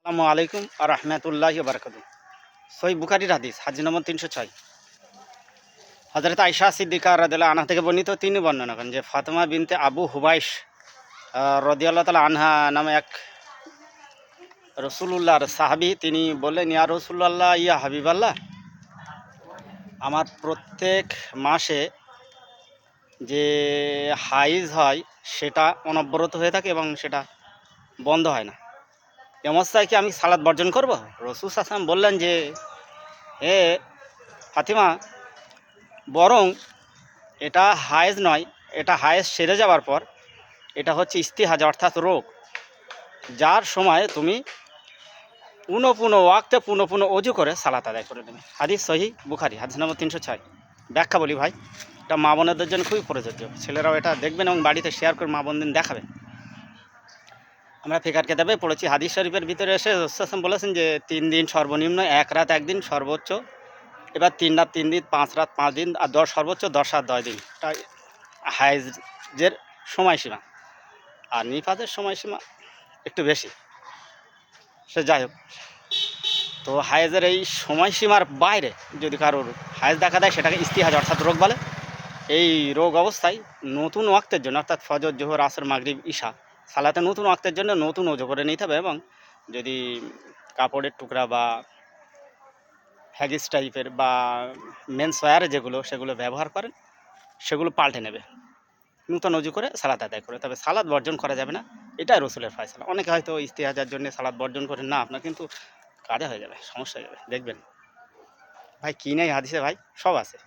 আসসালামু আলাইকুম আর রহমতুল্লাহি বারাকাতু। সহিহ বুখারীর হাদিস হাদিস নম্বর 306। হযরত আয়েশা সিদ্দিকা রাদিয়াল্লাহু আনহা থেকে বর্ণিত, তিনি বর্ণনা করেন যে ফাতেমা বিনতে আবু হুবাইশ রাদিয়াল্লাহু তাআলা আনহা নামে এক রাসূলুল্লাহর সাহাবী, তিনি বললেন, ইয়া রাসূলুল্লাহ, ইয়া হাবিবাল্লাহ, আমার প্রত্যেক মাসে যে হাইজ হয় সেটা অনবরত হয়ে থাকে এবং সেটা বন্ধ হয় না। এ অবস্থায় কি আমি সালাত বর্জন করব? রাসূল সাল্লাল্লাহু আলাইহি ওয়াসাল্লাম বললেন যে, হে ফাতিমা, বরং এটা হায়েজ নয়, এটা হায়েজ সেরে যাওয়ার পর এটা হচ্ছে ইস্তিহাজা, অর্থাৎ রোগ, যার সময় তুমি পুনঃ পুনঃ ওয়াক্তে পুনঃ পুনঃ অজু করে সালাত আদায় করে নেবে। হাদিস সহিহ বুখারী, হাদিস নম্বর 306। ব্যাখ্যা বলি ভাই, এটা মা বোনদের জন্য খুবই প্রযোজ্য। ছেলেরাও এটা দেখবেন এবং বাড়িতে শেয়ার করে মা বোনদের দেখাবেন। আমরা ফিকার কিতাবে পড়েছি, হাদিস শরীফের ভিতরে এসে রাসূল সাল্লাল্লাহু আলাইহি ওয়াসাল্লাম বলেছেন যে 3 দিন সর্বনিম্ন, 1 রাত 1 দিন সর্বোচ্চ, এবার 3 রাত 3 দিন, 5 রাত 5 দিন, আর 10 সর্বোচ্চ 10 রাত 10 দিন, এটা হায়েজের সময়সীমা। আর নিফাজের সময়সীমা একটু বেশি, সে যাই হোক। তো হায়েজের এই সময়সীমার বাইরে যদি কারোর হায়েজ দেখা দেয়, সেটাকে ইস্তিহাজ অর্থাৎ রোগ বলে। এই রোগ অবস্থায় নতুন ওয়াক্তের জন্য, অর্থাৎ ফজর, জোহর, আসর, মাগরিব, ঈশা সালাতে নতুন ওয়াক্তের জন্য নতুন ওযু করে নিতে হবে, এবং যদি কাপড়ের টুকরা বা হ্যাগিস টাইপের বা মেন্স ওয়্যার যেগুলো, সেগুলো ব্যবহার করেন, সেগুলো পাল্টে নেবে, নূতন ওযু করে সালাত আদায় করে। তবে সালাত বর্জন করা যাবে না, এটাই রসুলের ফয়সালা। অনেকে হয়তো ইস্তিহাজার জন্য সালাত বর্জন করেন, না, আপনার কিন্তু কাজে হয়ে যাবে, সমস্যা হয়ে যাবে, দেখবেন ভাই। কি নেই হাদিসে ভাই, সব আছে।